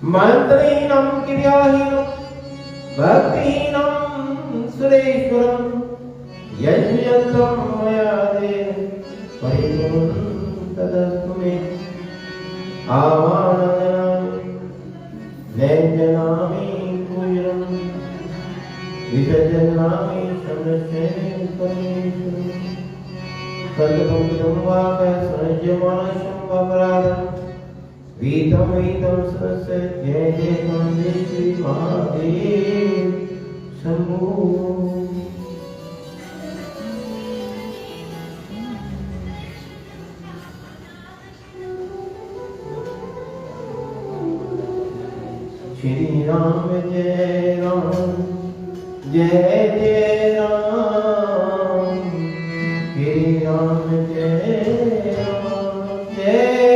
मंत्रीणं क्रियाहीनं भक्तिहीनं सुरेश्वरं यज्ञयन्त्रं मया देव परिपूर्णं तदस्तु मे आवाहनामि व्यञ्जनामि पूजनं विसर्जनामि समस्ये परमेश्वरं सर्वं वाक्यसंयमनं वपराधं वीतं सस्य जय जय वन्दे श्री महादेव शंभो श्री राम जय राम जय जय राम श्री राम जय राम जय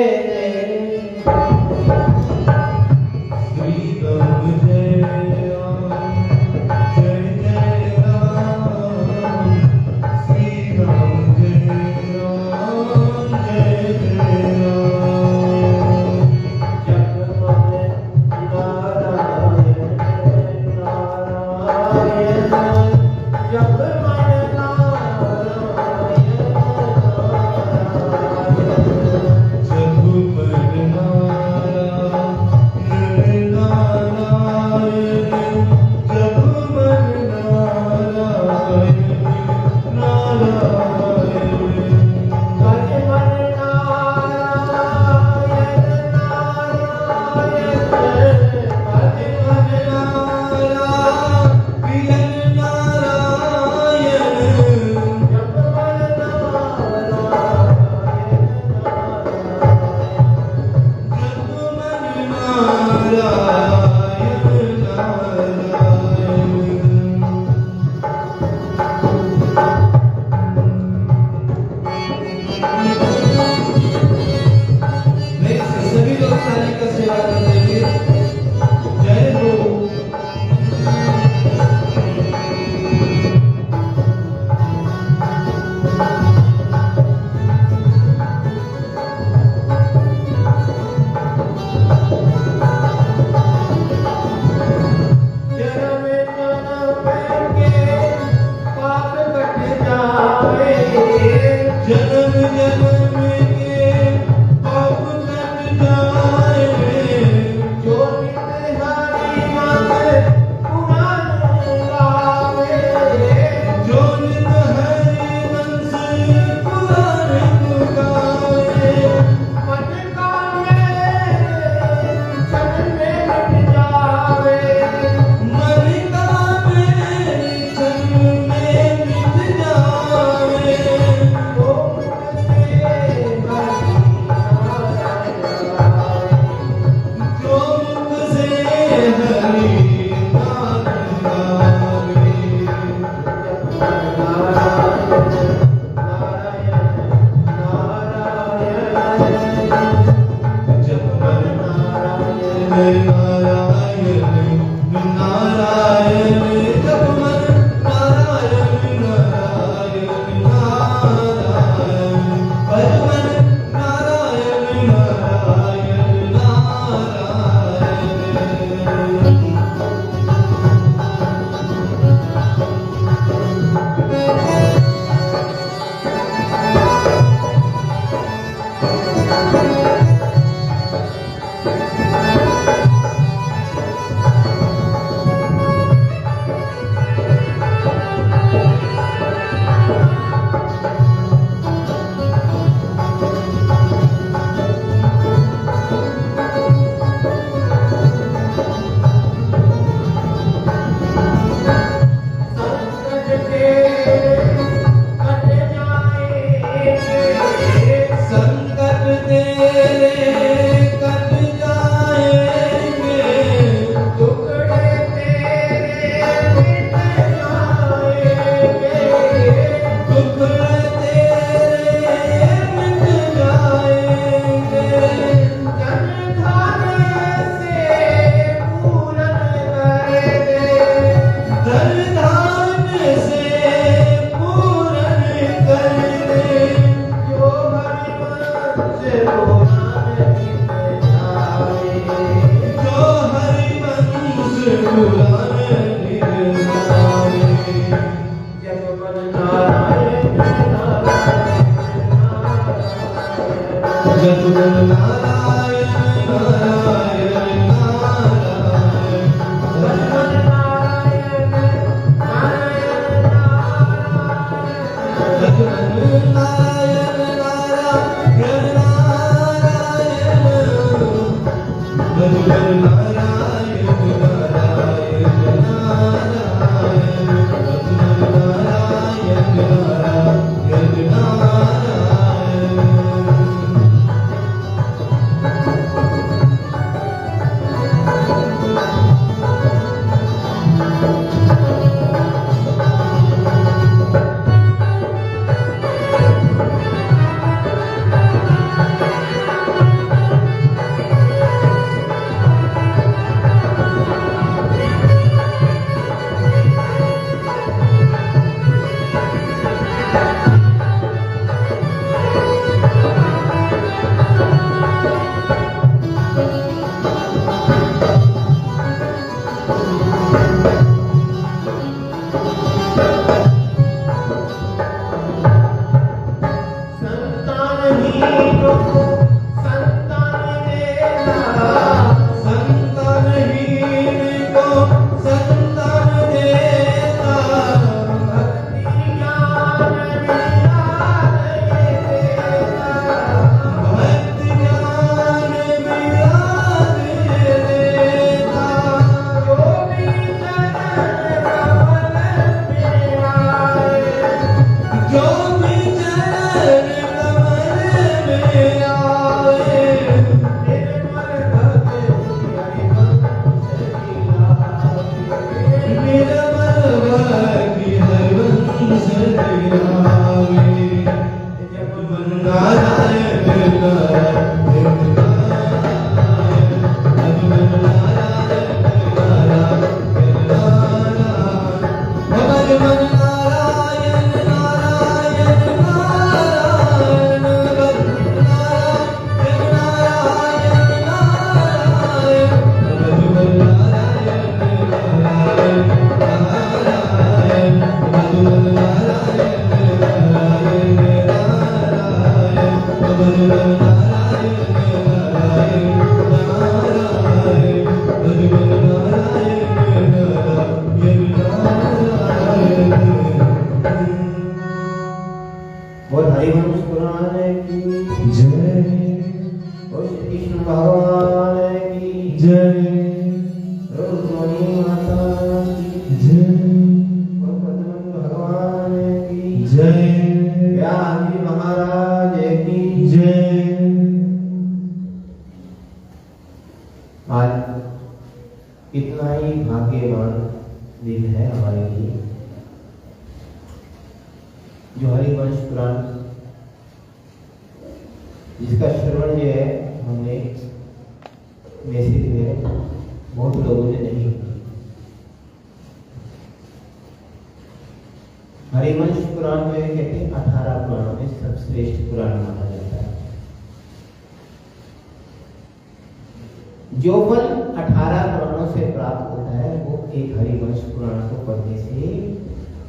जो फल 18 पुराणों से प्राप्त होता है वो एक हरिवंश पुराण को पढ़ने से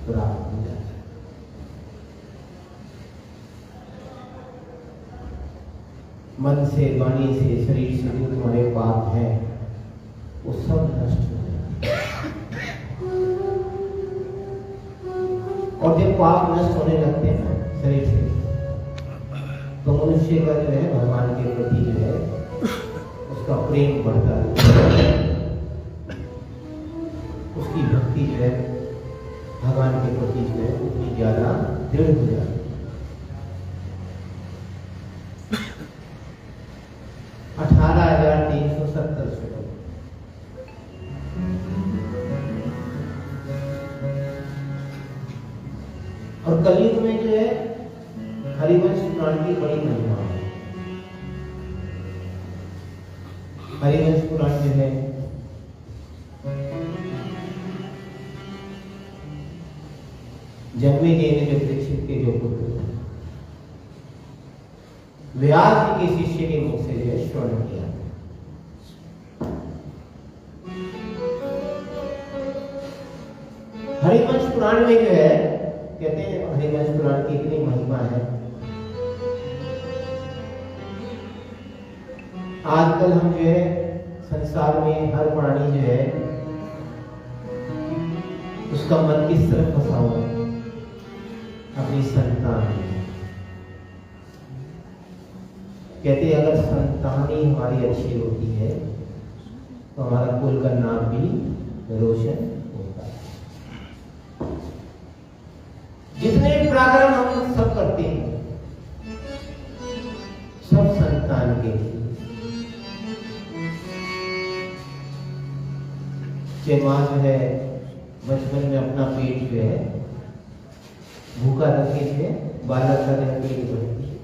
प्राप्त हो जाता है। मन से, वाणी से, शरीर से जो तुम्हारे पाप हैं वो सब नष्ट हो जाते हैं। और जब पाप नष्ट होने लगते हैं शरीर से, तो मनुष्य का जो है भगवान के प्रति जो है उसका प्रेम बढ़ता है, उसकी भक्ति जो है भगवान के प्रति जो है उतनी ज्यादा दृढ़ हो जाती है। 18,370 श्लोक। और कलयुग में जो है हरिवंश पुराण की बड़ी महिमा है। हरिवंश पुराण जो है जन्मेजय ने जो परीक्षित के जो पुत्र व्यास जी के शिष्य के मुख से जो है श्रवण किया। हरिवंश पुराण में जो है कहते हैं, हरिवंश पुराण की इतनी महिमा है। आजकल हम जो है संसार में हर प्राणी जो है उसका मन किस तरफ फंसा हुआ है, अपनी संतान में। कहते हैं अगर संतान ही हमारी अच्छी होती है तो हमारा कुल का नाम भी रोशन होता है। जितने पराक्रम हम सब करते हैं सब संतान के लिए। माँ जो है बचपन में अपना पेट जो है भूखा रखे जो है बालक का पेट भरती है।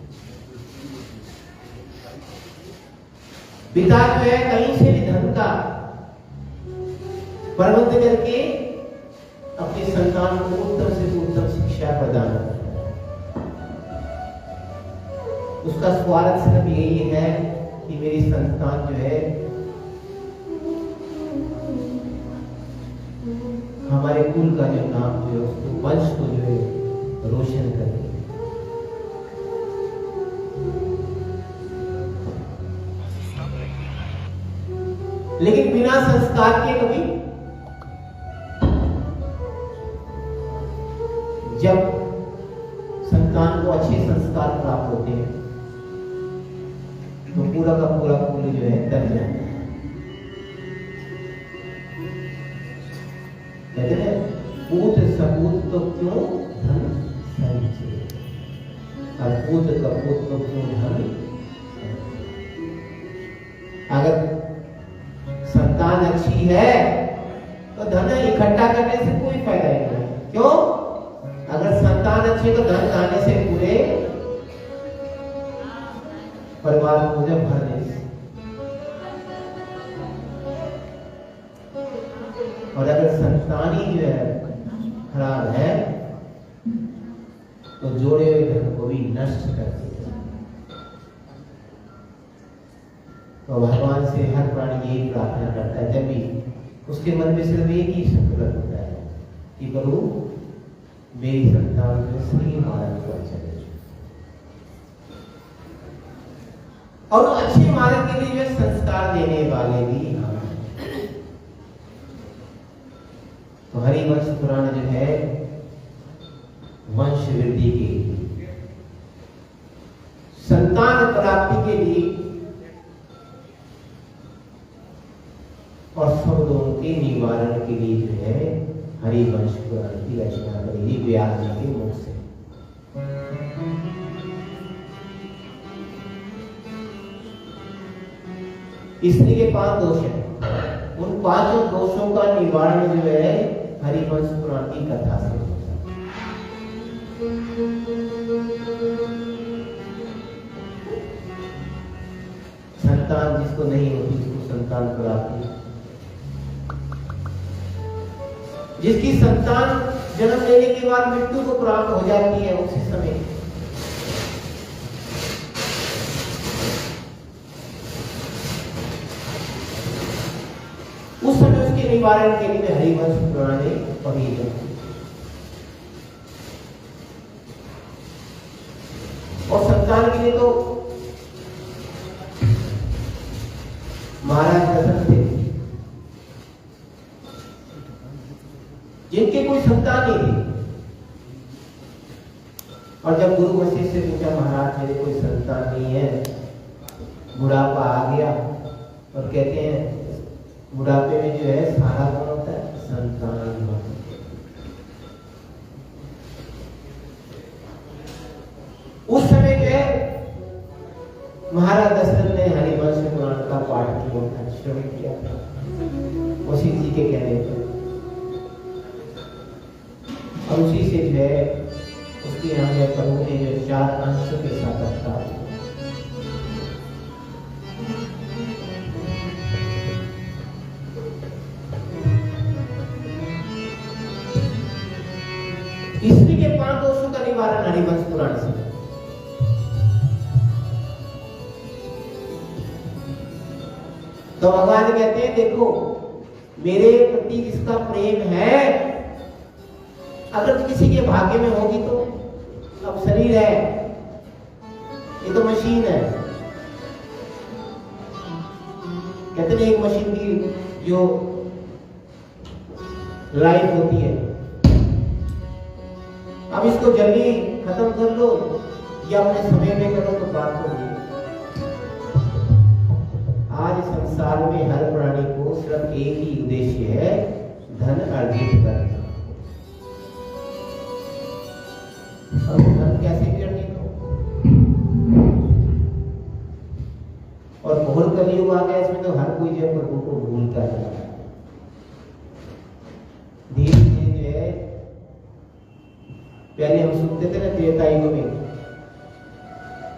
पिता जो है कहीं से भी धन का प्रबंध करके अपनी संतान को उत्तम से उत्तम शिक्षा प्रदान करता है। उसका स्वार्थ सिर्फ यही है कि मेरी संतान जो है हमारे कुल का जो नाम जो है उसको वंश को जो है रोशन करे। लेकिन बिना संस्कार के कभी जब संतान को अच्छे संस्कार प्राप्त होते हैं तो पूरा का पूरा कुल जो है डर जाता है। कहते हैं पूत सपूत तो क्यों धन संचय, और पूत कपूत तो क्यों धन। अगर संतान अच्छी है तो धन इकट्ठा करने से कोई फायदा नहीं है। क्यों? अगर संतान अच्छी तो धन आने से पूरे परिवार को जब भरने से, और अगर संतान ही जो है खराब है तो जोड़े हुए धन को भी नष्ट कर देगा। तो भगवान से हर प्राणी यही प्रार्थना करता है, जब भी उसके मन में सिर्फ एक ही संकल्प होता है कि प्रभु मेरी संतान में सही मार्ग पर चले, और अच्छे मार्ग के लिए संस्कार देने वाले भी हम। तो हरिवंश पुराण जो है वंश वृद्धि के लिए, संतान प्राप्ति के लिए और सब लोगों के निवारण के लिए जो है हरिवंश पुराण की रचना करेगी व्यास जी के मुख से। स्त्री के 5 दोष हैं, उन 5 दोषों का निवारण जो है हरिवंश पुराण की कथा से होता है। संतान जिसको नहीं होती उसको संतान प्राप्ति, जिसकी संतान जन्म लेने के बाद मृत्यु को प्राप्त हो जाती है उसी समय उसके निवारण के लिए हरिवंश पुराण पढ़ी जाती है। और संतान के लिए तो महाराज दशरथ थे, जिनके कोई संतान नहीं थी। और जब गुरु वशिष्ठ से पूछा महाराज मेरे कोई संतान नहीं है, बुढ़ापा आ गया, और कहते हैं बुढ़ापे में जो है सारा कौन होता है? संतान होता है। उस समय जो है महाराज दशरथ ने हरिवंश पुराण का पाठ किया था, श्रवण किया था वशिष्ठ जी के कहने पर, और उसी से जो है उसके यहाँ जो प्रभु ने जो 4 अंशों के साथ अवतार किया। स्त्री के 5 दोषों का निवारण हरिवंश पुराण से। तो भगवान कहते हैं देखो मेरे प्रति जिसका प्रेम है अगर किसी के भाग्य में होगी तो। अब शरीर है, ये तो मशीन है। कहते हैं एक मशीन की जो लाइफ होती है, अब इसको जल्दी खत्म कर लो या अपने समय में करो तो बात होगी। आज संसार में हर प्राणी को सिर्फ एक ही उद्देश्य है, धन अर्जित करना। अब धन कैसे भी अर्जित हो, और घोर कलयुग आ गया, इसमें तो हर कोई जो प्रभु को भूलता है। धीरे धीरे जो है, पहले हम सुनते थे ना त्रेता युग में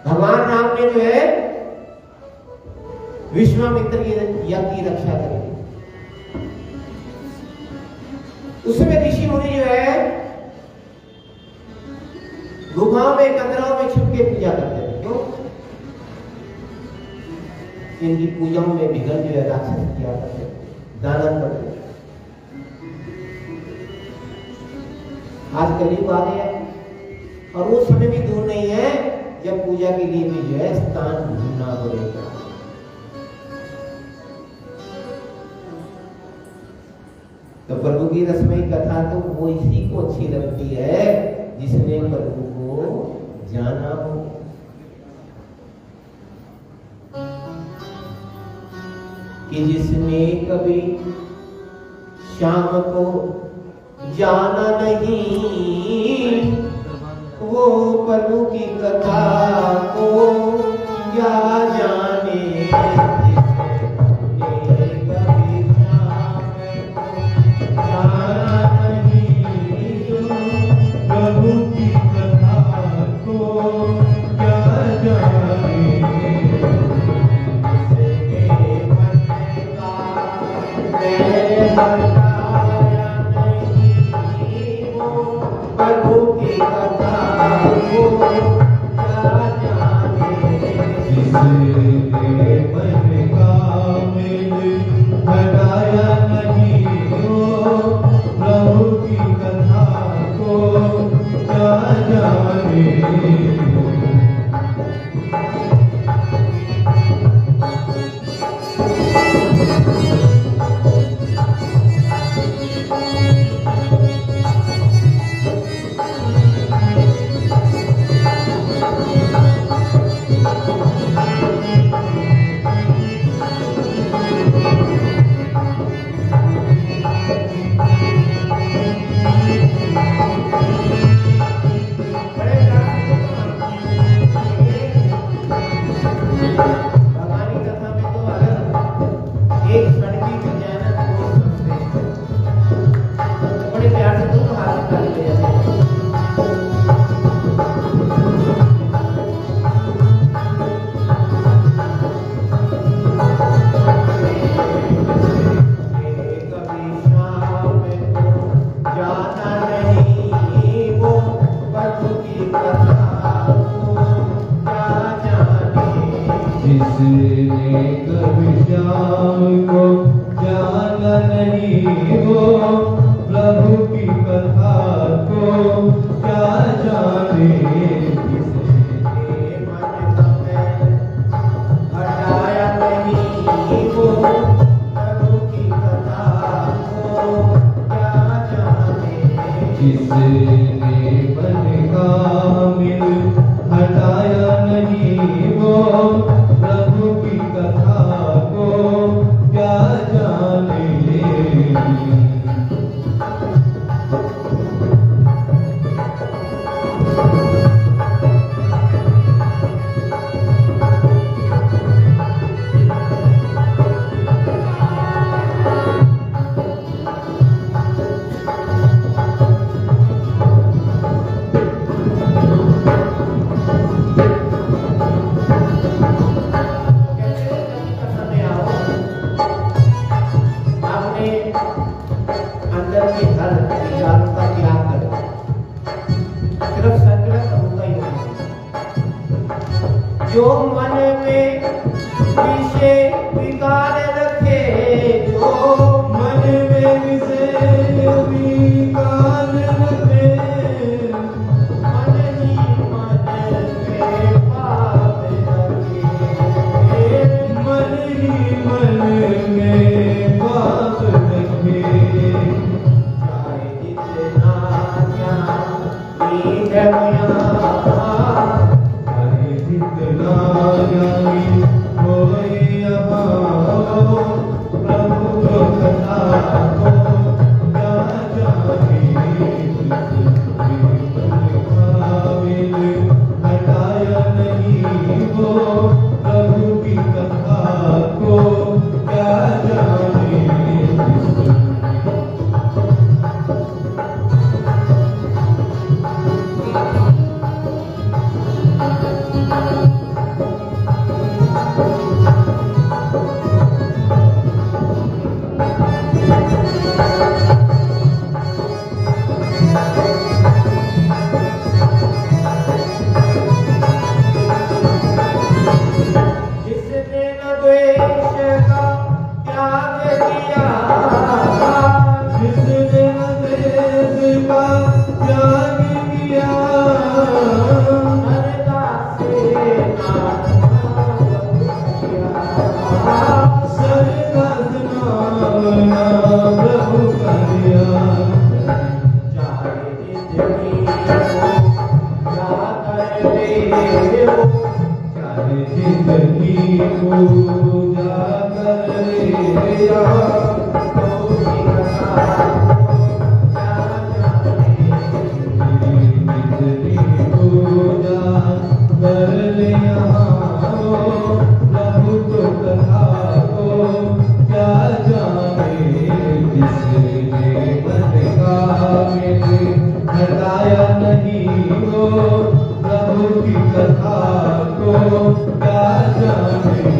भगवान राम ने जो है विश्वामित्र की यज्ञ की रक्षा करेगी। उसमें ऋषि मुनि जो है गुफाओं में कंदराओं में छुप के पूजा करते थे। क्यों? इनकी पूजाओं में विघ्न जो है राक्षस किया करते, दानव करते। आज कलयुग आ गया और वो समय भी दूर नहीं है जब पूजा के लिए भी जो है स्थान ढूंढना पड़ेगा। तो प्रभु की रसमयी कथा तो वो इसी को अच्छी लगती है जिसने प्रभु को जाना हो। कि जिसने कभी शाम को जाना नहीं, वो प्रभु की कथा को क्या जाने। जो मन में विषय विकार रखे, जो मन में विषय विकार रखे, पूजा कर लिया तो की कथा क्या जाने जितनी पूजा कर लिया प्रभु तो कथा को क्या जाने जिसने मन का मेरे हटाया नहीं वो प्रभु की कथा को क्या जाने।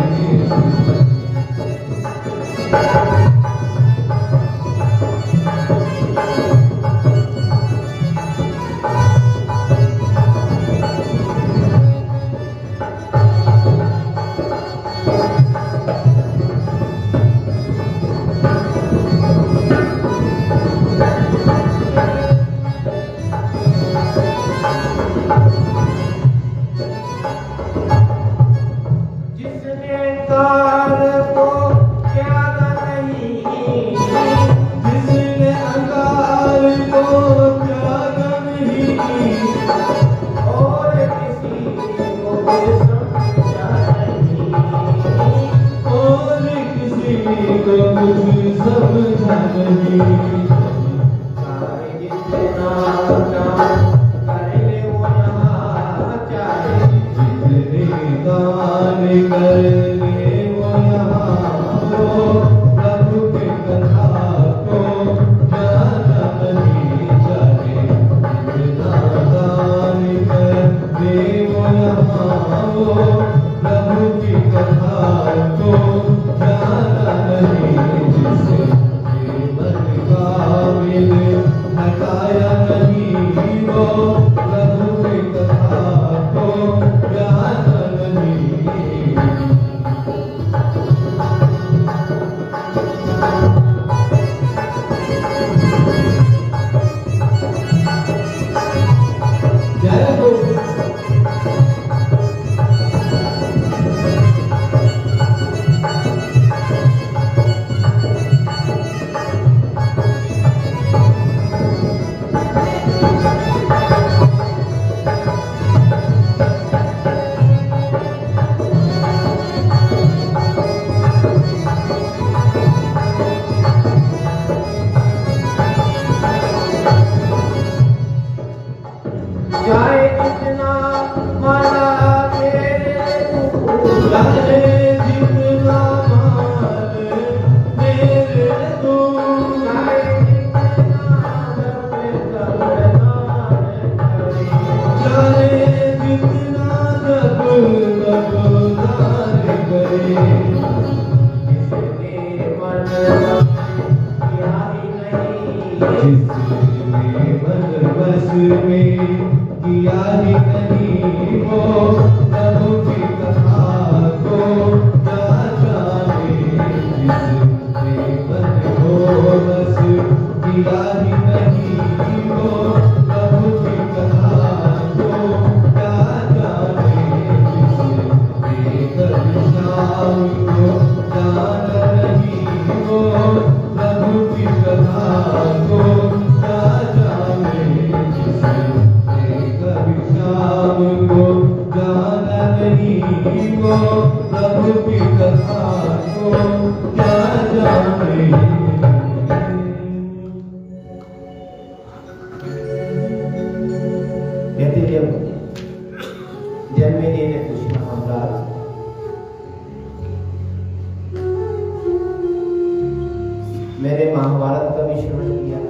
मैंने महाभारत का भी श्रवण किया,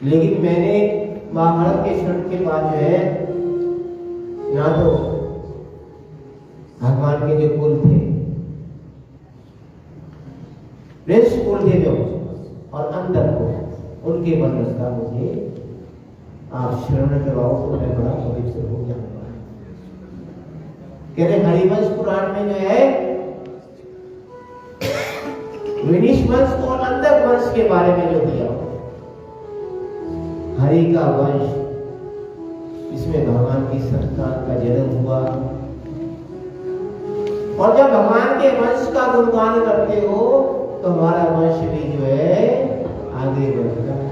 लेकिन मैंने महाभारत के श्रवण के बाद जो है ना तो भगवान के जो कुल थे, प्रिंस कुल थे जो, और अंदर को उनके वर्णन का मुझे आप श्रवण करवाओ तो मैं बड़ा पवित्र हो जाऊंगा। कहते हरिवंश पुराण में जो है विनिश वंश और अंधक वंश के बारे में जो दिया, हरि का वंश, इसमें भगवान की संतान का जन्म हुआ, और जब भगवान के वंश का गुणगान करते हो तो हमारा वंश भी जो है आगे बढ़ता है।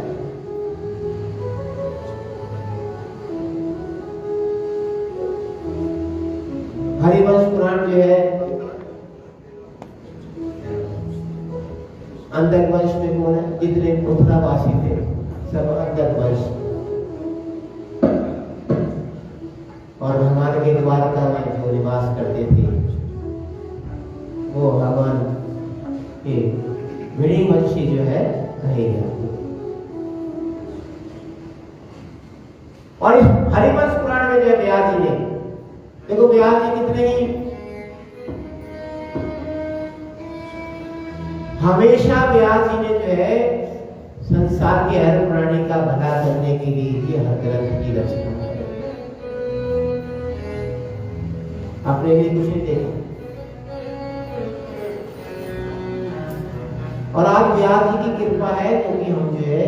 हरिवंश पुराण जो है अंधक वंश में कौन है? जितने मथुरावासी थे सब अंधक वंश, और भगवान के द्वारका में जो निवास करते थे वो भगवान के विणी वंशी जो है कहे जाते। और इस हरिवंश पुराण में जो है व्यास जी ने, देखो व्यास जी कितने ही हमेशा व्यास जी ने जो है संसार के हर प्राणी का भला करने के लिए ही हर ग्रंथ की रचना है। आपने भी कुछ नहीं देखा। और आज व्यास जी की कृपा है क्योंकि हम जो है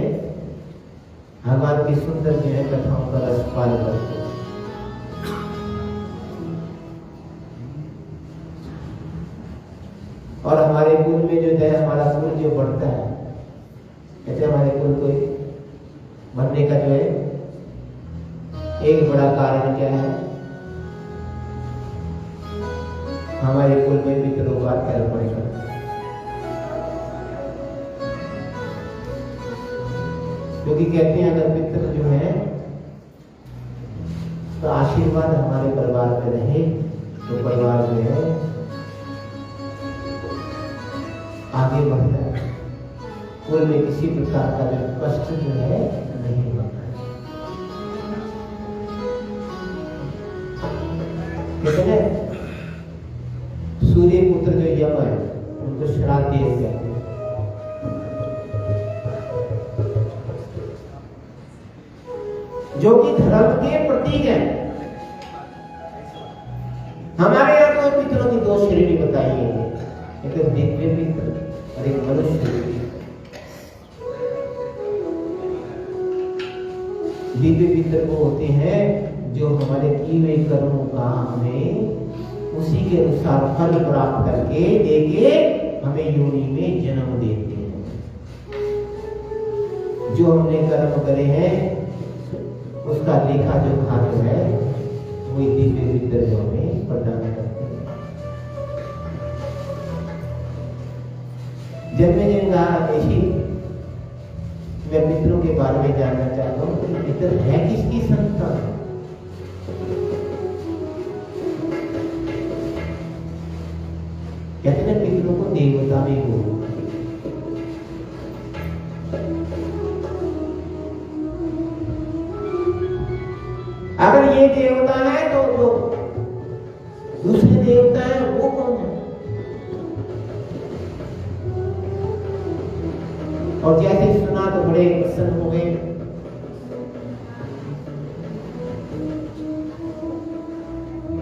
भगवान की सुंदर जो है कथाओं का रसपान करते हैं। और हमारे कुल में जो है हमारा कुल जो बढ़ता है, ऐसे हमारे कुल को बढ़ने का जो है एक बड़ा कारण क्या है? हमारे कुल में पितरों का तर्पण करना। क्योंकि कहते हैं अगर पितर जो है तो आशीर्वाद हमारे परिवार में रहे तो परिवार जो है आगे बढ़ता है, कुल में किसी प्रकार का जो कष्ट जो है नहीं होता है। कहते हैं सूर्य पुत्र जो यम है उनको श्राद्ध दिए जाते हैं। जो कि धर्म के प्रतीक है। हमारे यहाँ तो पितरों की दो श्रेणी बताई है, एक दिव्य पितर और एक मनुष्य पितर। दिव्य पितर वो होते हैं जो हमारे किए हुए कर्मों का हमें उसी के अनुसार फल प्राप्त करके देके हमें योनि में जन्म देते हैं। जो हमने कर्म करे हैं उसका लेखा जोखा जो है वही दिव्य पितर जो हमें प्रदान करते हैं। जब मैं मैं पितरों के बारे में जानना चाहता हूँ कि पितर है किसकी संतान? कहते हैं पितरों को देवता भी बोलते। अगर ये देवता है तो जो दूसरे देवता है वो कौन है? और जैसे सुना तो बड़े प्रसन्न हो गए।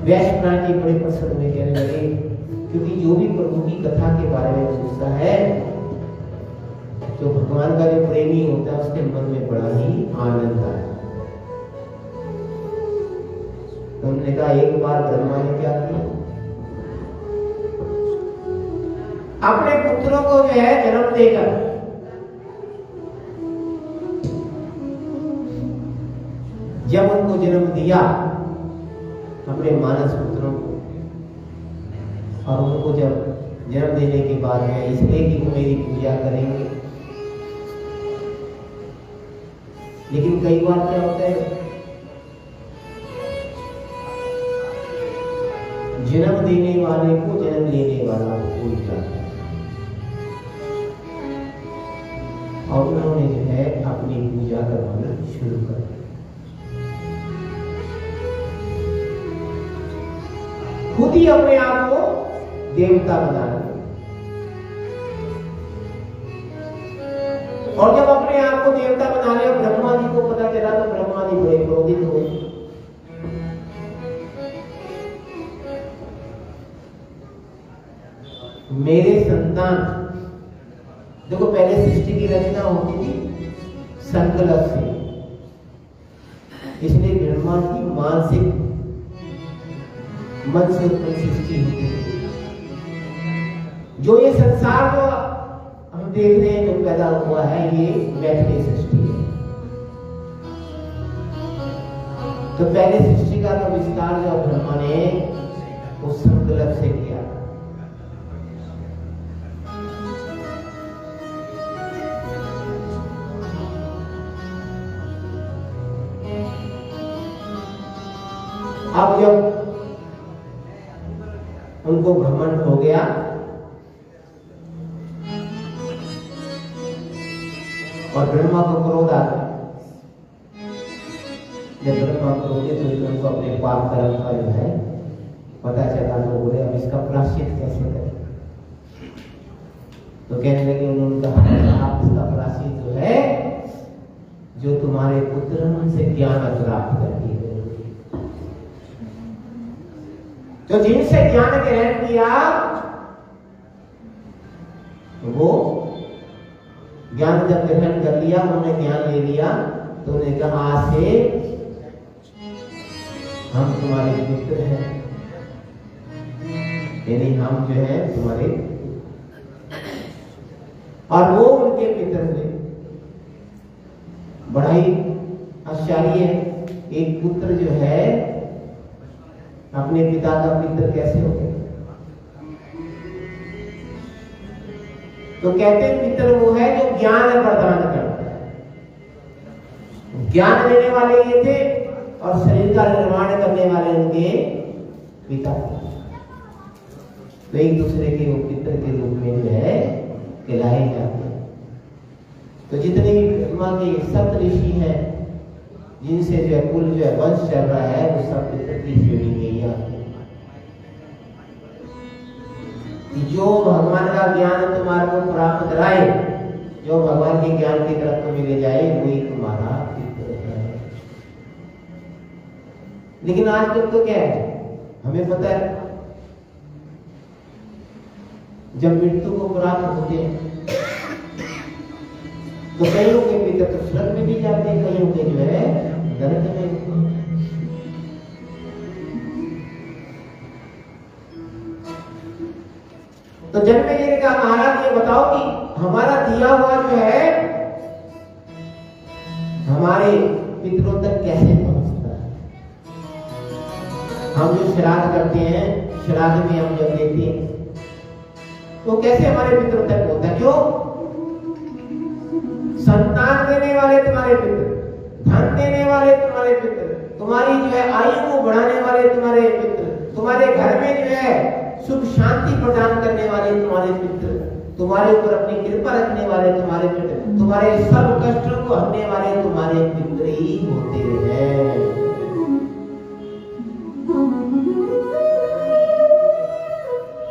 वैश्वानर जी बड़े प्रसन्न हुए, कहने लगे क्योंकि जो भी प्रभु की कथा के बारे में सोचता है, जो भगवान का जो प्रेमी होता है उसके मन में बड़ा ही आनंद आता है। तो हमने कहा एक बार ब्रह्मा ने क्या किया, अपने पुत्रों को जो है जन्म देकर जब उनको जन्म दिया अपने मानस पुत्रों को, और उनको जब जन्म देने के बाद में इसलिए कि वो मेरी पूजा करेंगे। लेकिन कई बार क्या होता है, जन्म देने वाले को जन्म लेने वाला भूल जाता है, और उन्होंने जो है अपनी पूजा करवाना शुरू कर दिया। खुद ही अपने आप को देवता बना लिया, और जब अपने आप को देवता बना लिया ब्रह्मा जी को पता चला तो ब्रह्मा जी बड़े क्रोधित हुए। मेरे संतान, देखो पहले सृष्टि की रचना होती थी संकल्प से, इसलिए ब्रह्मा की मानसिक मन से उत्पन्न सृष्टि होती है। जो ये संसार को हम देख रहे हैं जो पैदा हुआ है ये वैष्णव सृष्टि है। तो पहले सृष्टि का तो विस्तार जो ब्रह्मा ने संकल्प से किया। अब जब उनको घमंड हो गया और ब्रह्मा को क्रोध आ गया, जब ब्रह्मा क्रोधे तो उनको अपने पाप कर्म का जो है पता चला, तो बोले अब इसका प्रायश्चित कैसे करें। तो कहने लगे उन्होंने कहा आप इसका प्रायश्चित जो है, जो तुम्हारे पुत्र उनसे ज्ञान प्राप्त करती है, जो जिनसे ज्ञान ग्रहण किया वो ज्ञान जब ग्रहण कर लिया, उन्होंने ज्ञान ले लिया, तो उन्होंने कहा आज से हम तुम्हारे पुत्र हैं, यानी हम जो है तुम्हारे, और वो उनके पितर हुए। बड़ा ही आश्चर्य है, एक पुत्र जो है अपने पिता का पितर कैसे हो गया। तो कहते हैं पितर वो है जो ज्ञान प्रदान करता है। ज्ञान देने वाले ये थे और शरीर का निर्माण करने वाले उनके पिता। तो एक दूसरे के वो पितर के रूप में जो है कहलाए जाते हैं। तो जितने भी ब्रह्मा के सप्त ऋषि हैं, जिनसे जो है कुल जो है वंश चल रहा है, वो सब पितर की श्रेणी में ही आते हैं। जो भगवान का ज्ञान तुम्हारे को प्राप्त कराए, जो भगवान के ज्ञान की तरफ तुम्हें ले जाए, वही तुम्हारा पितर है। लेकिन आजकल तो क्या है, हमें पता है जब मृत्यु को प्राप्त होते हैं तो कईयों के पितर तो स्वर्ग में भी जाते हैं, कईयों के जो है नरक में। तो जन्मेजय ने कहा महाराज ये बताओ कि हमारा दिया हुआ जो है हमारे पितरों तक कैसे पहुंचता है। हम जो श्राद्ध करते हैं, श्राद्ध में हम जब देते हैं तो कैसे हमारे पितरों तक पहुंचता है। क्यों? संतान देने वाले तुम्हारे पितर, धन देने वाले तुम्हारे पितर, तुम्हारी जो है आयु को बढ़ाने वाले तुम्हारे पितर, तुम्हारे घर में जो है सुख शांति प्रदान करने वाले तुम्हारे पितर, तुम्हारे ऊपर अपनी कृपा रखने वाले तुम्हारे पितर, तुम्हारे सब कष्टों को हरने वाले तुम्हारे पितर ही होते हैं।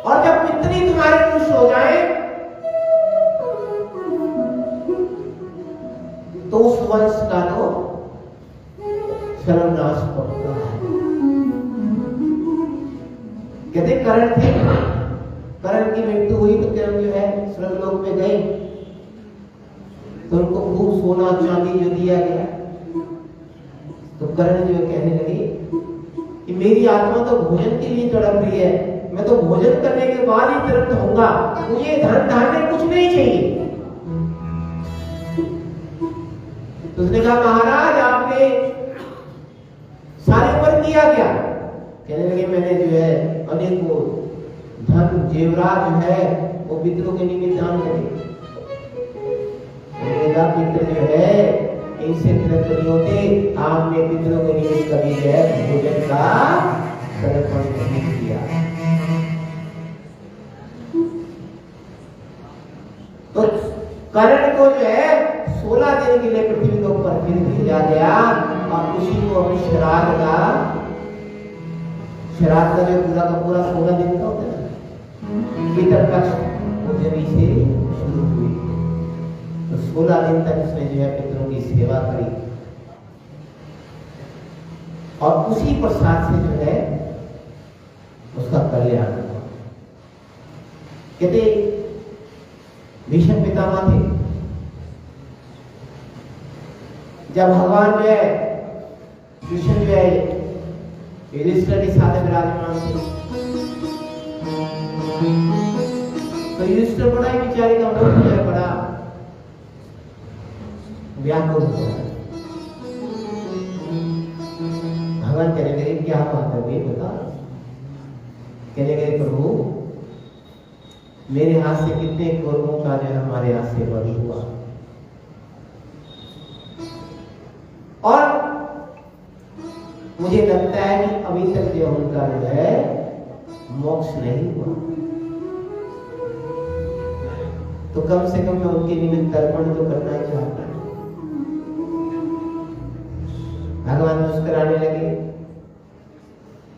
और जब पितर ही तुम्हारे खुश हो जाए तो उस वंश का तो सर्वनाश पड़ता है। कहते कर्ण थे, कर्ण की मृत्यु हुई तो कर्ण जो है स्वर्गलोक में गए, तो उनको खूब सोना चांदी जो दिया गया, तो कर्ण जो कहने लगे कि मेरी आत्मा तो भोजन के लिए तड़प रही है, मैं तो भोजन करने के बाद ही तृप्त होऊंगा, मुझे धन धान्य कुछ नहीं चाहिए। तो उसने कहा महाराज आपने सारी उम्र किया क्या? कहने लगे मैंने जो है अनेकों धन जेवरात जो है वो पितरों के निमित्त दान करे। पितर जो है इनसे तृप्त नहीं होते, आपने पितरों के निमित्त कभी जो है भोजन का समर्पण नहीं किया। तो कर्ण को जो है 16 दिन के लिए पृथ्वी के ऊपर फिर भेजा गया और उसी को अपने श्राद्ध का जो पूरा का पूरा 16 दिन का होता है, पितर पक्ष उद्यमी से शुरू हुई। तो 16 दिन तक उसने जो है पितरों की सेवा करी और उसी प्रसाद से जो है उसका कल्याण हुआ। कहते भीष्म पितामह थे, जब भगवान जो है कृष्ण जो है युधिष्ठिर के साथ विराजमान थे, तो युधिष्ठिर बड़ा ही बेचारे का मन जो है बड़ा व्याकुल हो गया। भगवान कहने लगे क्या बात है ये बता। कहने लगे प्रभु मेरे हाथ से कितने कौरवों का जो हमारे हाथ से वध हुआ, और मुझे लगता है कि अभी तक जो उनका जो है मोक्ष नहीं हुआ, तो कम से कम मैं उनके निमित्त तर्पण तो करना ही चाहता हूं। भगवान मुस्कुराने लगे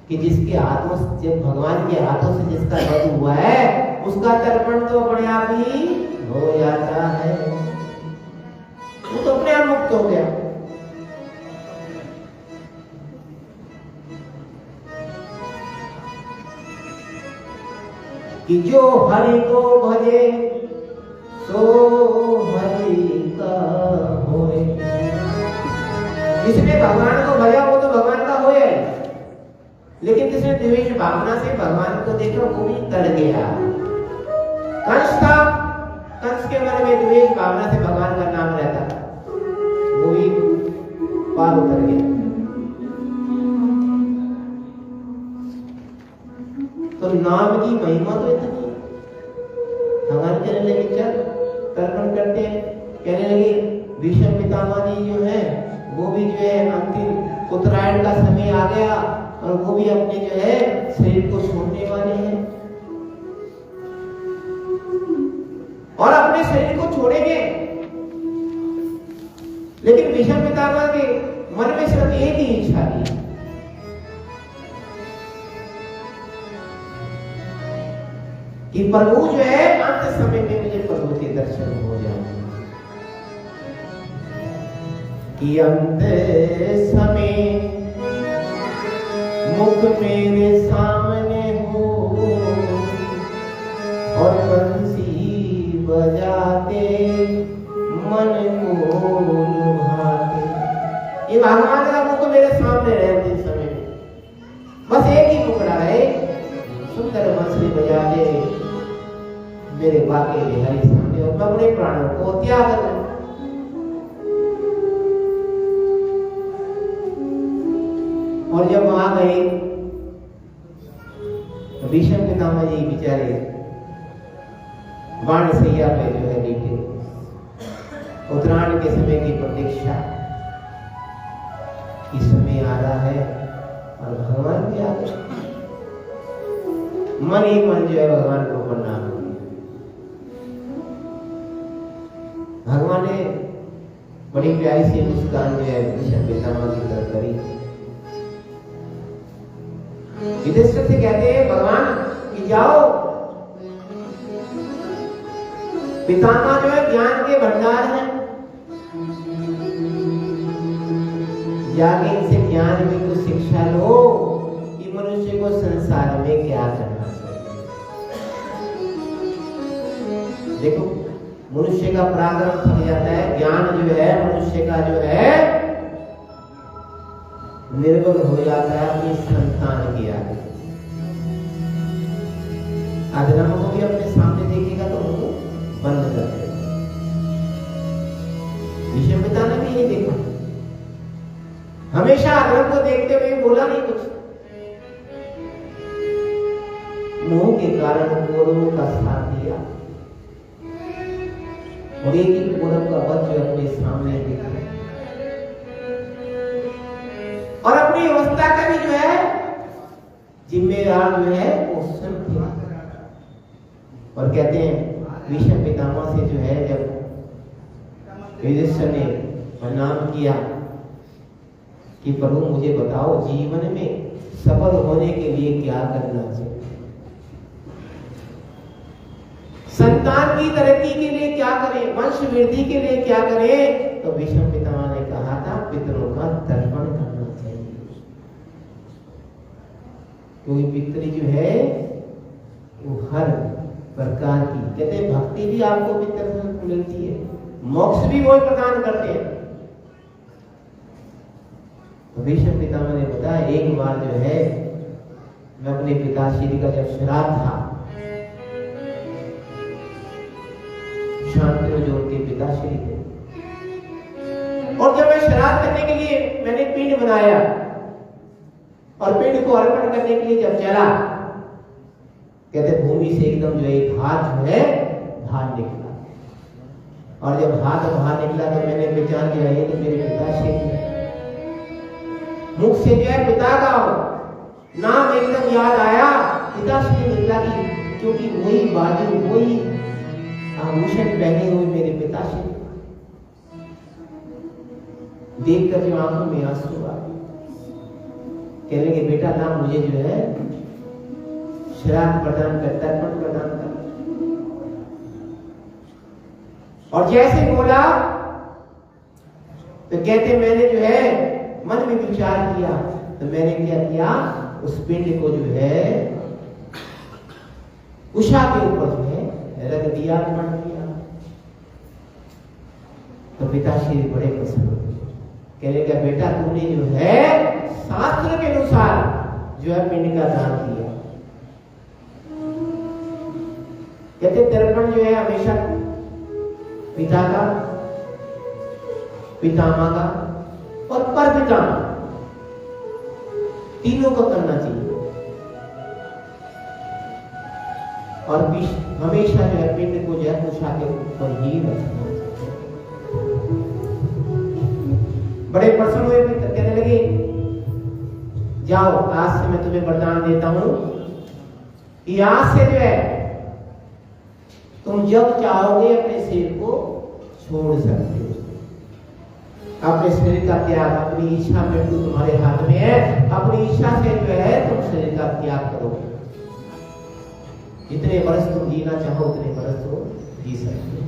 कि जिसके हाथों से, जब भगवान के हाथों से जिसका वध हुआ है उसका तर्पण तो अपने आप ही हो जाता है, वो तो अपने आप मुक्त हो गया। कि जो हरि को भजे सो हरि का होए, जिसने भगवान को भजा वो तो भगवान का होए, लेकिन जिसने द्वेष भावना से भगवान को देखा वो भी तर गया। कंस था, कंस के मन में द्वेष भावना से भगवान का नाम रहता, वो भी पार उतर गया। तो नाम की महिमा तो इतनी, भगवान कहने लगे चल तर्पण करते हैं। कहने लगे भीष्म पितामह जी जो है वो भी जो है अंतिम उत्तरायण का समय आ गया और वो भी अपने जो है शरीर को छोड़ने वाले हैं, और अपने शरीर को छोड़ेंगे। लेकिन भीष्म पितामह के मन में सिर्फ एक ही इच्छा थी कि प्रभु जो है अंत समय में मुझे प्रभु के दर्शन हो जाए, कि अंत समय मुख मेरे सामने हो और बंसी बजाते मन को लुभाते। ये भगवान का मुख मेरे सामने रहते समय में, बस एक ही मुखड़ा रहे, सुंदर बंसी बजा दे मेरे बाके हरि सामने, और मैं अपने प्राणों को त्याग दूं। और जब वहां गए तो भीष्म पितामह जी बेचारे बाण सैया पे जो है लेटे, उत्तरायण के समय की प्रतीक्षा, इस समय आ रहा है और भगवान भी आ गए। मन ही मन जो है भगवान को प्रणाम किया। भगवान ने बड़ी प्यारी सी मुस्कान जो है भीष्म पितामह की तरफ करी। युधिष्ठिर से कहते हैं भगवान कि जाओ, पितामह जो है ज्ञान के भंडार हैं, जाके इनसे ज्ञान की कुछ शिक्षा लो कि मनुष्य को संसार में क्या करना चाहिए। देखो मनुष्य का पराक्रम थक जाता है, ज्ञान जो है मनुष्य का जो है निर्बल हो जाता है अपनी संतान के आगे। अधर्म को भी अपने सामने देखेगा तो उनको बंद कर देगा। भीष्म पिता ने भी ये देखा, हमेशा अधर्म को देखते हुए बोला नहीं कुछ, मोह के कारण कौरवों का साथ दिया और एक ही कौरव का वध जो अपने सामने देखा, और अपनी अवस्था का भी जो है जिम्मेदार जो है वो स्वयं थे। और कहते हैं भीष्म पितामह से जो है जब युधिष्ठिर ने प्रणाम किया कि प्रभु मुझे बताओ जीवन में सफल होने के लिए क्या करना चाहिए, संतान की तरक्की के लिए क्या करें, वंश वृद्धि के लिए क्या करें। तो भीष्म पितामह ने कहा था पितरों का तर्पण करना चाहिए, क्योंकि पितृ जो है वो हर प्रकार की, कहते हैं भक्ति भी आपको पितर से मिलती है, मोक्ष भी वो प्रदान करते हैं। तो भीष्म पितामह ने बताया एक बार जो है मैं अपने पिताश्री का जब श्राद्ध था, शांतनु जो उनके पिताश्री थे, और जब मैं श्राद्ध करने के लिए मैंने पिंड बनाया और पिंड को अर्पण करने के लिए जब चला कहते भूमि से एकदम जो एक हाथ जो है बाहर निकला, और जब हाथ बाहर निकला तो मैंने पहचान किया ये तो मेरे पिताश्री है। मुख से जो है पिता का नाम एकदम याद आया, पिताश्री निकला की, क्योंकि वही बाजू वही आभूषण पहने हुए मेरे पिताश्री। देखकर जो आंखों में आंसू आ गए, कहने के बेटा ना मुझे जो है श्राद्ध प्रदान कर, तर्पण प्रदान कर। और जैसे बोला तो कहते मैंने जो है मन में विचार किया, तो मैंने क्या किया, उस पिंड को जो है उषा के ऊपर जो है रख दिया, अर्पण किया। तो पिताश्री बड़े प्रसन्न हुए, कहने का बेटा तूने जो है शास्त्र के अनुसार जो है पिंड का दान किया। कहते तर्पण जो है हमेशा पिता का, पितामह का और परपितामह तीनों को करना चाहिए, और हमेशा जो है पिंड को जो है उषा के ऊपर ही रखना चाहिए। बड़े प्रसन्न हुए, कहने लगे जाओ आज से मैं तुम्हें वरदान देता हूं कि आज से जो है तुम जब चाहोगे अपने शरीर को छोड़ सकते हो। अपने शरीर का त्याग, अपनी इच्छा, मृत्यु तुम्हारे हाथ में है, अपनी इच्छा से जो है तुम शरीर का त्याग करोगे। जितने वर्ष तुम जीना चाहो उतने वर्ष तो जी सकते हो।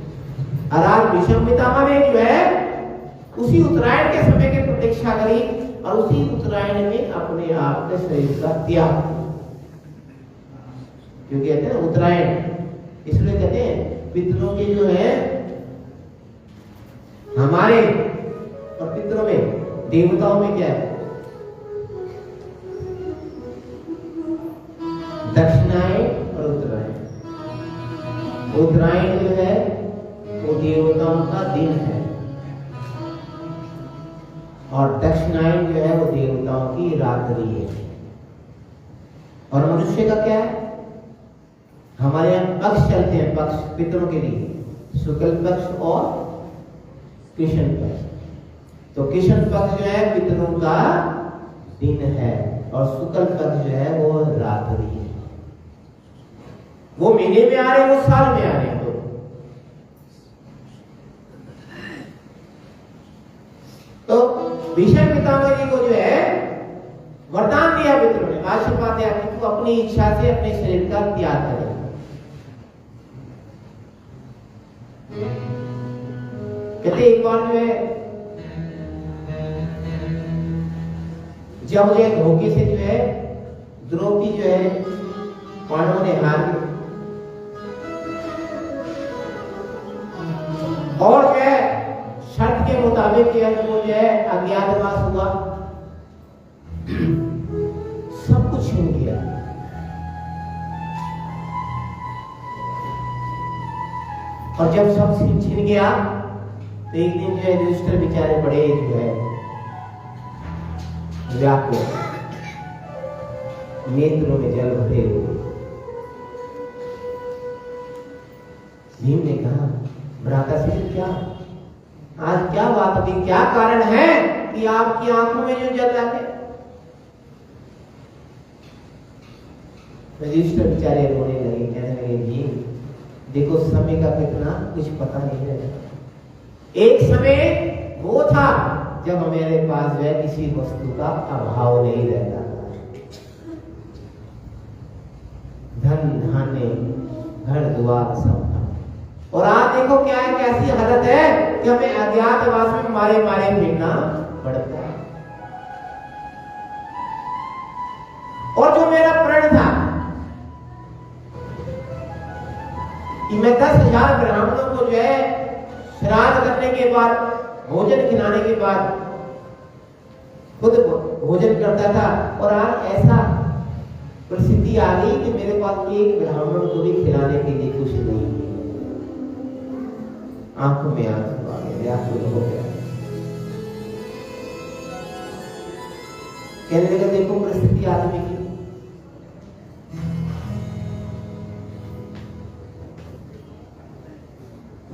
और आज भीष्म पितामह ने जो है उसी उत्तरायण के समय की प्रतीक्षा करी और उसी उत्तरायण में अपने आप के शरीर का त्याग, क्योंकि कहते हैं उत्तरायण, इसलिए कहते हैं पितरों के जो है हमारे और पितरों में, देवताओं में क्या है, दक्षिणायन और उत्तरायण। उत्तरायण जो है वो देवताओं का दिन है और दक्षिणायन जो है वो देवताओं की रात्रि है। और मनुष्य का क्या है, हमारे यहाँ पक्ष चलते हैं, पक्ष पितरों के लिए शुक्ल पक्ष और कृष्ण पक्ष। तो कृष्ण पक्ष जो है पितरों का दिन है और शुक्ल पक्ष जो है वो रात्रि है। वो महीने में आ रहे हैं, वो साल में आ रहे हैं। तो भीष्म पितामह जी को जो है वरदान दिया पितरों ने, आशीर्वाद दिया कि तू अपनी इच्छा से अपने शरीर का त्याग करे। कहते एक बार जो है जब ये धोखे से जो है द्रौपदी जो है पांडवों ने हार गए और जो है शर्त के मुताबिक वो जो है अज्ञातवास हुआ, सब कुछ छीन गया। और जब सब छीन गया तो एक दिन जो है युधिष्ठिर बेचारे बड़े जो है व्याकुल, नेत्रों में जल भरे हुए। भीम ने कहा भ्राताश्री क्या आज क्या बात होगी, क्या कारण है कि आपकी आंखों में जो जल आते। युधिष्ठिर बेचारे रोने लगे, कहने लगे भीम देखो समय का कितना कुछ पता नहीं है। एक समय वो था जब हमारे पास जो है किसी वस्तु का अभाव नहीं रहता, धन धान्य घर द्वार सब था। और आज देखो क्या है, कैसी हालत है कि हमें अज्ञातवास में मारे मारे फिरना पड़ता है। और जो मेरा प्रण था कि मैं 10,000 ब्राह्मणों को जो है श्राद्ध करने के बाद, भोजन खिलाने के बाद खुद भोजन करता था, और आज ऐसा परिस्थिति आ गई कि मेरे पास एक ब्राह्मण को भी खिलाने के लिए कुछ नहीं है। आंखों में आंसू आ गए, व्याकुल हो गया। कहने लगा देखो परिस्थिति आदमी की।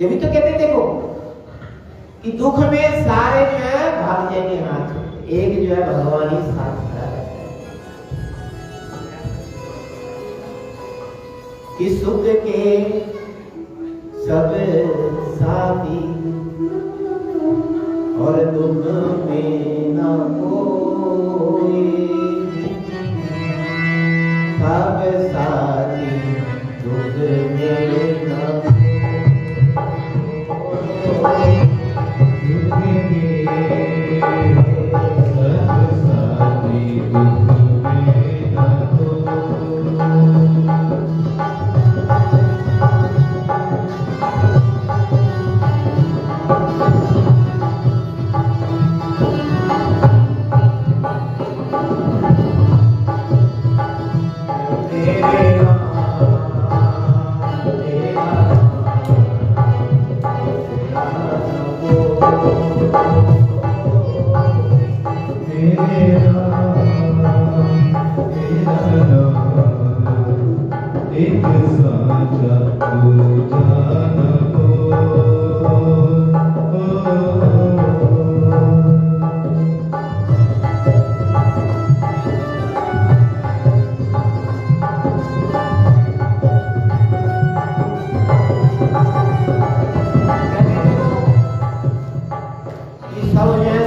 ये भी तो कहते देखो कि दुख में सारे जो है भाग जाएंगे हाथ, एक जो है भगवान ही साथ खड़ा रहता है। कि सुख के सब साथी और दुख में न कोई, सब साथी दुख में न कोई,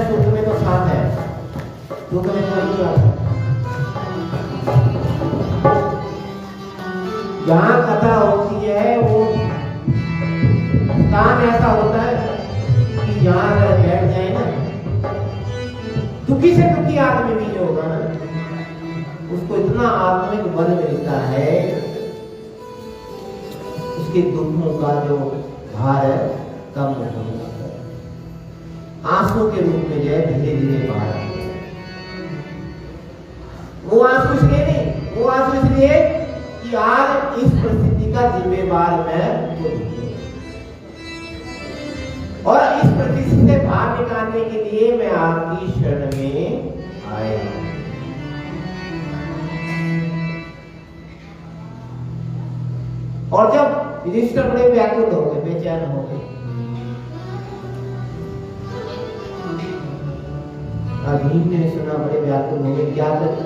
दुख में सब साथी दुख में न कोई। जहाँ कथा होती है वो स्थान ऐसा होता है कि जहाँ अगर बैठ जाए ना, दुखी से दुखी आदमी भी जो होगा ना, उसको इतना आत्मिक बल मिलता है, उसके दुखों का जो भार है कम हो जाता है, आंसू के रूप में जो है धीरे धीरे बाहर आते हैं। वो आंसू इसलिए नहीं, वो आंसू इसलिए कि आज इस परिस्थिति का जिम्मेवार मैं खुद हूं और इस परिस्थिति से बाहर निकालने के लिए मैं आपकी शरण में आया हूं। और जब युधिष्ठिर बड़े व्याकुल हो गए, बेचैन हो गए, भीम ने सुना, बड़े व्याकुल हो गए, क्या करें,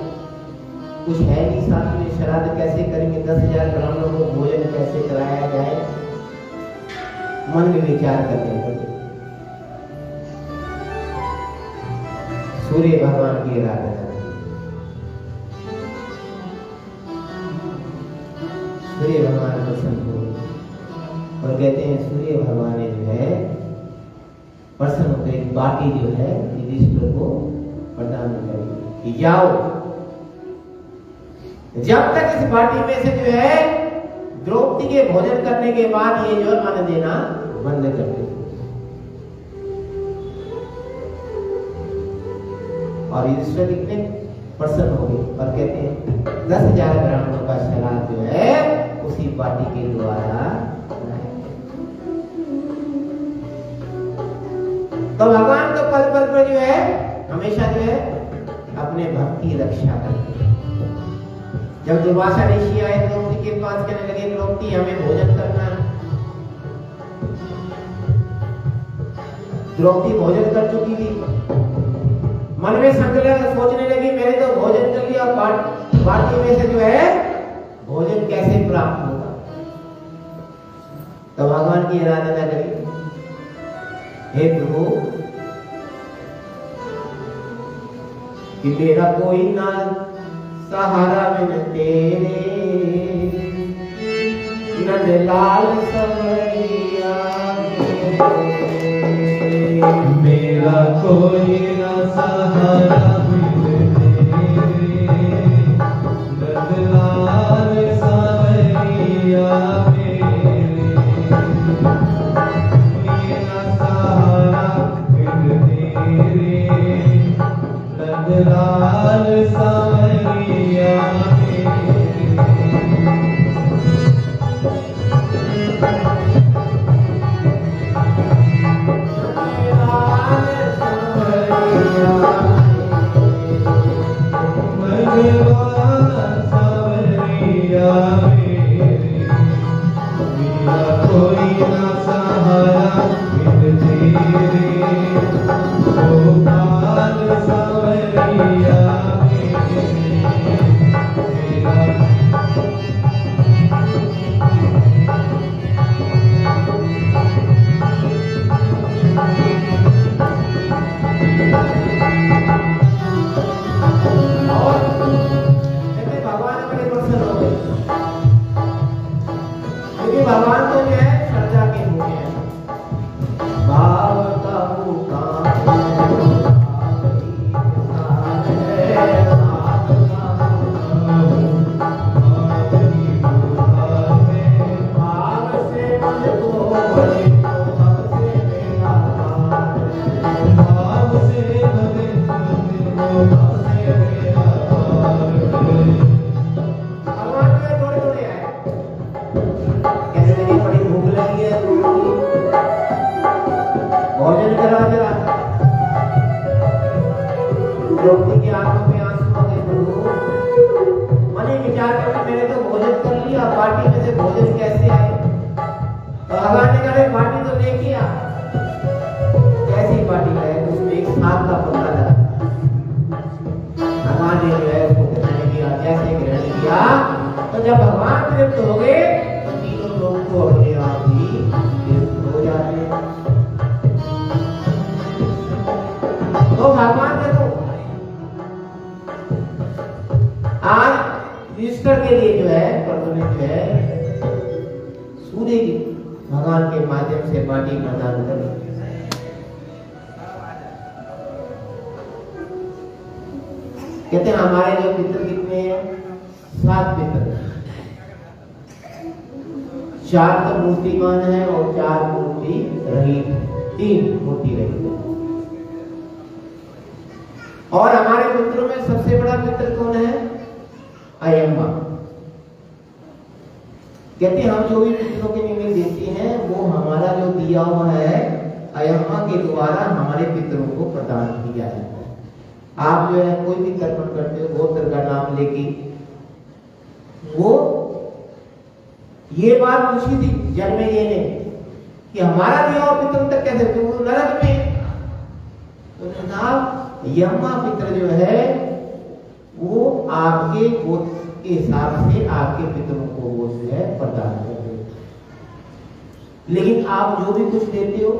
कुछ है नहीं साथ में, श्राद्ध कैसे करेंगे, 10,000 ब्राह्मणों को भोजन कैसे कराया जाए, मन में विचार करने लगे। सूर्य भगवान की आराधना, सूर्य भगवान प्रसन्न हो और कहते हैं सूर्य भगवान ने जो है प्रसन्न होकर एक बाटी जो है युधिष्ठिर को प्रदान करी कि जाओ, जब तक इस बाटी में से जो है द्रौपदी के भोजन करने के बाद ये जो अन्न देना बंद कर दे। और युधिष्ठिर इतने प्रसन्न हो गए और कहते हैं 10,000 ब्राह्मणों का श्राद्ध जो है उसी बाटी के द्वारा। तो भगवान तो पल पल पर जो है हमेशा जो है अपने भक्त की रक्षा करते हैं। जब दुर्वासा ऋषि आए द्रौपदी के पास, कहने लगे द्रौपदी हमें भोजन करना है। द्रौपदी भोजन कर चुकी थी, मन में संकल्प सोचने लगी मैंने तो भोजन कर लिया, बाटी में से जो है भोजन कैसे प्राप्त होगा। तो भगवान की आराधना करी, हे प्रभु कि मेरा कोई ना सहारा बिन तेरे, नंदलाल संवरिया, मेरा कोई ना सहारा बिन तेरे, नंदलाल संवरिया मेरे, मेरा सहारा बिन तेरे, नंदलाल संवरिया मेरे। में से भोजन कैसे आए? तो भगवान ने कहा बाटी तो लेके आ। कैसी बाटी लाए? तो उसमें एक साग का पत्ता डाला। भगवान ने जो है उसको ग्रहण किया। जैसे ग्रहण किया तो जब भगवान तृप्त हो गए तो तीनों लोग को अपने आप ही तृप्त हो जाते हैं। तो भगवान देखो आज ईस्टर के लिए जो है प्रभु ने जो है सूर्य की भगवान के माध्यम से बाटी प्रदान करी। कहते हैं हमारे जो पितर कितने हैं? 7 पितर। 4 तो मूर्तिमान है और 4 मूर्ति रहित, 3 मूर्ति रहित। और हमारे पितरों में सबसे बड़ा पितर कौन है? अयम्मा। कहते हैं हम जो भी पितरों के निमित्त देते हैं वो हमारा जो दिया हुआ है अयम्मा के द्वारा हमारे पितरों को प्रदान किया जाता है। आप जो है कोई भी तर्पण करते हो गोत्र का नाम लेके, वो ये बात पूछी थी जन्मेजय ने कि हमारा दिया हुआ पितरों तक कैसे? तो वो नरक में। तो जनाब यम्मा पितर जो है वो आपके गोत्र के हिसाब से आपके पितरों को वो जो है प्रदान कर देते। लेकिन आप जो भी कुछ देते हो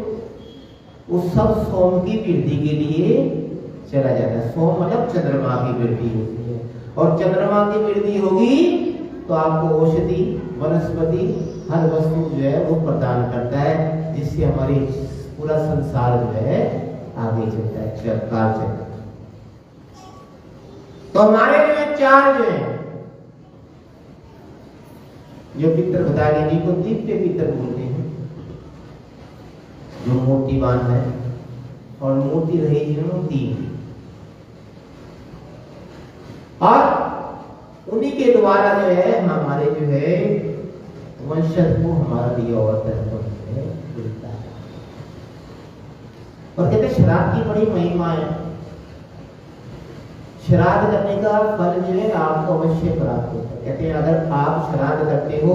वो सब सोम की वृद्धि के लिए चला जाता है। सोम मतलब चंद्रमा की वृद्धि होती है, और चंद्रमा की वृद्धि होगी तो आपको औषधि वनस्पति हर वस्तु जो है वो प्रदान करता है, जिससे हमारी पूरा संसार जो है आगे चलता है, काल चलता है। तो हमारे जो 4 जो है जो पितर बताए गए जिनको दिव्य पितर बोलते हैं, जो मूर्तिवान है, और मूर्ति रही जिन्होंने 3, और उन्हीं के द्वारा जो है हमारे जो है वंशज को हमारा दिया हुआ तर्पण मिलता है। और कहते श्राद्ध की बड़ी महिमा है। श्राद्ध करने का फल जो है आपको अवश्य प्राप्त होता है। कहते हैं अगर आप श्राद्ध करते हो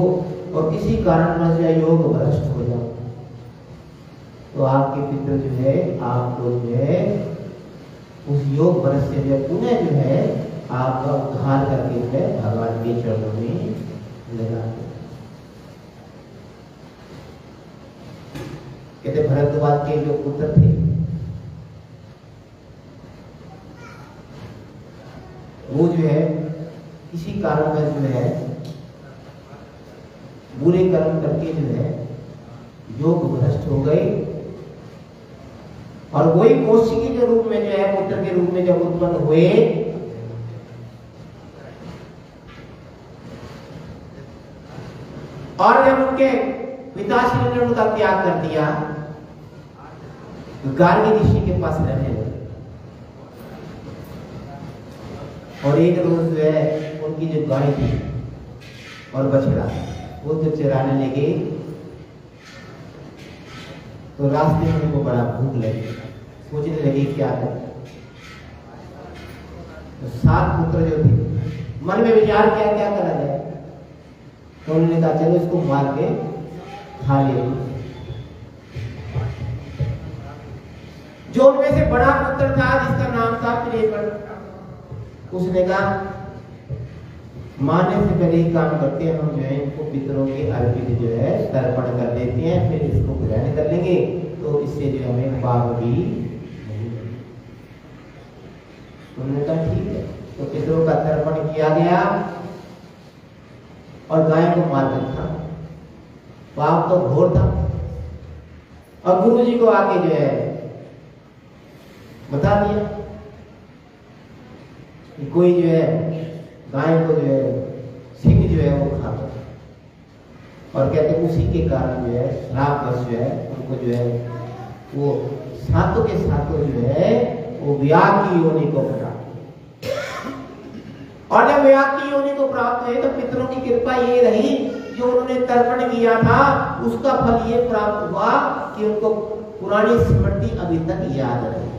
और किसी कारणवश योग भ्रष्ट हो जाओ तो आपके पितर जो है आपको जो है उस योग भ्रष्ट से जो पुनः जो है आपका उद्धार करके जो है भगवान के चरणों में लगाते। कहते भरद्वाज के जो पुत्र थे वो जो है किसी कारण में जो है बुरे कर्म करके जो है योग भ्रष्ट हो गए, और वही कौशिकी के रूप में जो है पुत्र के रूप में जब उत्पन्न हुए और जब उनके पिताश्री ने उनका त्याग कर दिया तो गार्गी ऋषि के पास रहने लगे। और एक रोज जो है उनकी जो गाय थी और बछड़ा वो तो चराने लगे, तो रास्ते में उनको बड़ा भूख लगी, सोचने लगे क्या करें। तो 7 पुत्र जो थे मन में विचार किया क्या करा जाए, तो उन्होंने कहा चलो इसको मार के खा ले। जो उनमें से बड़ा पुत्र था जिसका नाम था प्लेपन, उसने कहा मारने से पहले ही काम करते हैं, हम जो है इनको पितरों के अर्पित जो है तर्पण कर देते हैं, फिर इसको ग्रहण कर लेंगे तो इससे जो हमें पाप भी नहीं। उन्होंने कहा ठीक है। तो पितरों का तर्पण किया गया और गाय को मार कर था। पाप तो घोर था। और गुरु जी को आके जो है बता दिया कि कोई जो है गाय को जो है सिंह जो है वो खाता, और कहते उसी के कारण जो है श्राप बस जो है उनको जो है वो सातों के सातों जो है वो व्याग की योनि को प्राप्त। और जब व्याग की योनि को प्राप्त हुए तो पितरों की कृपा ये रही, जो उन्होंने तर्पण किया था उसका फल ये प्राप्त हुआ कि उनको पुरानी स्मृति अभी तक याद रही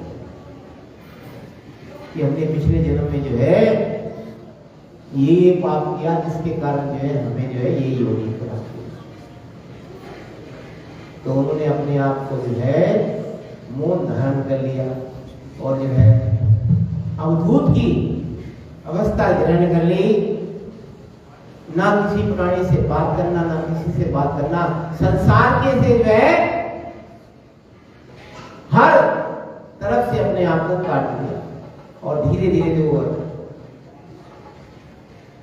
कि हमने पिछले जन्म में जो है ये पाप किया जिसके कारण जो है हमें जो है ये योनि प्राप्त हुई। तो उन्होंने अपने आप को जो है मौन धारण कर लिया और जो है अवधूत की अवस्था ग्रहण कर ली। ना किसी प्राणी से बात करना, ना किसी से बात करना, संसार के से जो है हर तरफ से अपने आप को काट लिया और धीरे धीरे जो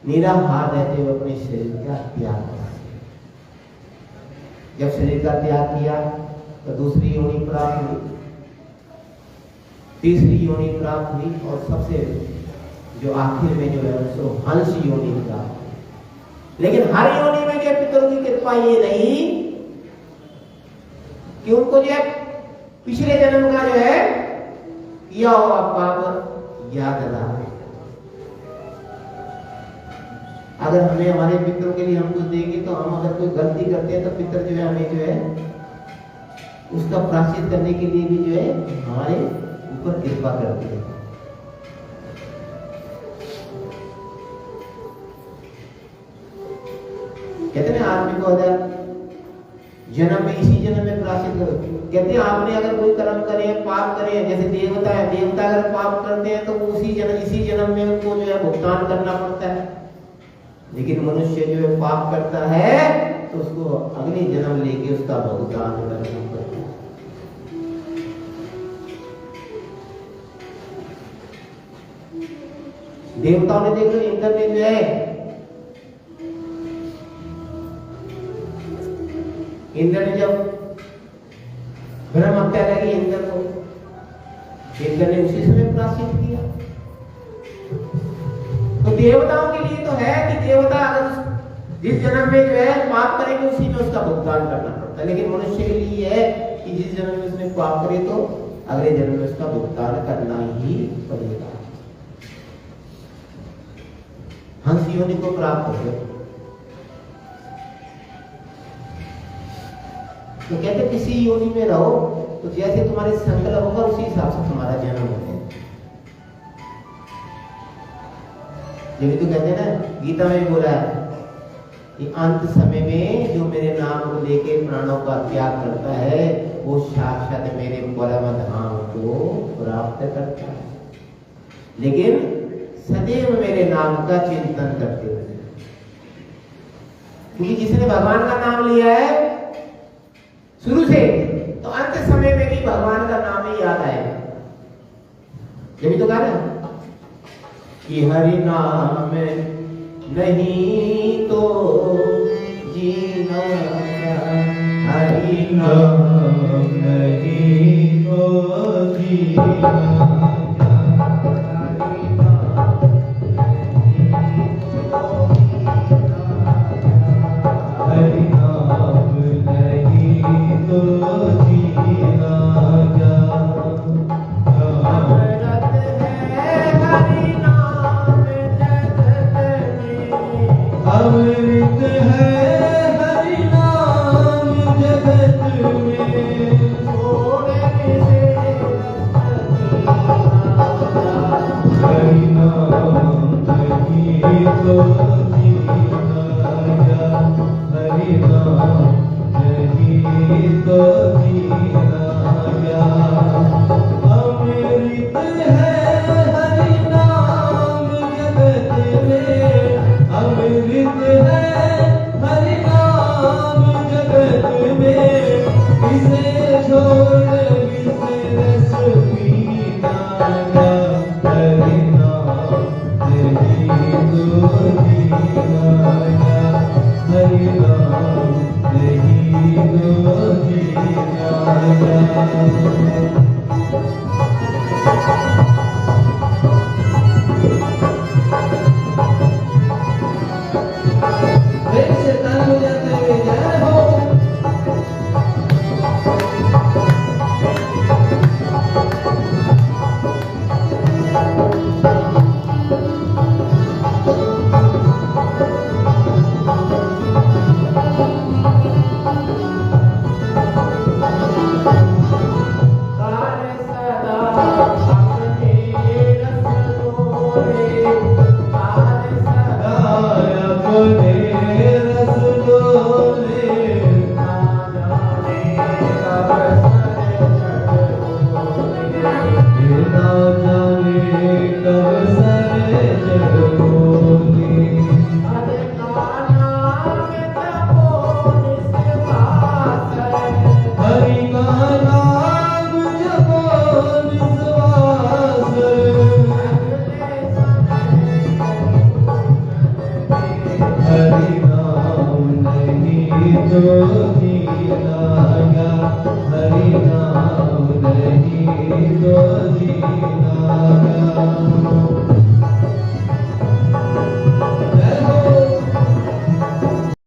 निराहार रहते हुए अपने शरीर का त्याग किया। जब शरीर का त्याग किया तो दूसरी योनि प्राप्त हुई, तीसरी योनि प्राप्त हुई और सबसे जो आखिर में जो है उसको हंस योनि प्राप्त हुई। लेकिन हर योनि में जो पितरों की कृपा ये नहीं कि उनको जो है पिछले जन्म का जो है किया हुआ पाप याद रहा। अगर हमें हमारे पितरों के लिए हम कुछ देंगे तो हम अगर कोई गलती करते हैं तो पितर जो है हमें जो है उसका प्रायश्चित करने के लिए भी जो है हमारे ऊपर कृपा करते हैं। कहते हैं आदमी को अगर जन्म में इसी जन्म में प्रायश्चित करो। कहते हैं आपने अगर कोई कर्म करे, पाप करे, जैसे देवता है, देवता अगर पाप करते हैं तो उसी जन्म इसी जन्म में उनको जो है भुगतान करना पड़ता है। लेकिन मनुष्य जो है पाप करता है तो उसको अगले जन्म लेके उसका भुगतान करना पड़ता है। देवताओं ने देख लो, इंद्र ने जो है इंद्र ने जब ब्रह्म हत्या लगी इंद्र को, इंद्र ने उसी समय प्रायश्चित किया। तो देवताओं के लिए तो है कि देवता अगर जिस जन्म में जो है पाप करेंगे उसी में उसका भुगतान करना पड़ता है। लेकिन मनुष्य के लिए है कि जिस जन्म में उसने पाप करे तो अगले जन्म में उसका भुगतान करना ही पड़ेगा। हंस योनि को प्राप्त हो गए तो कहते किसी योनि में रहो तो जैसे तुम्हारे संकल्प होगा उसी हिसाब से तुम्हारा जन्म होगा। जब तो कहते हैं ना, गीता में बोला है कि अंत समय में जो मेरे नाम को लेके प्राणों का त्याग करता है वो साक्षात मेरे परम धाम को प्राप्त करता है। लेकिन सदैव मेरे नाम का चिंतन करते हुए, क्योंकि जिसने भगवान का नाम लिया है शुरू से तो अंत समय में भी भगवान का नाम ही याद आएगा। जब तो कहा ना कि हरि नाम नहीं तो जीना क्या, हरि नाम नहीं तो जीना। अमृत है हरि नाम जगत में, हरि नाम नहीं तो जीना क्या, हरि नाम नहीं तो जीना क्या। अमृत है हरि नाम जगत में, अमृत है हरि नाम जगत में, इसे छोड़ इसे रस पीना क्या, हरि नाम नहीं तो जीना क्या, हरि नाम नहीं तो जीना क्या।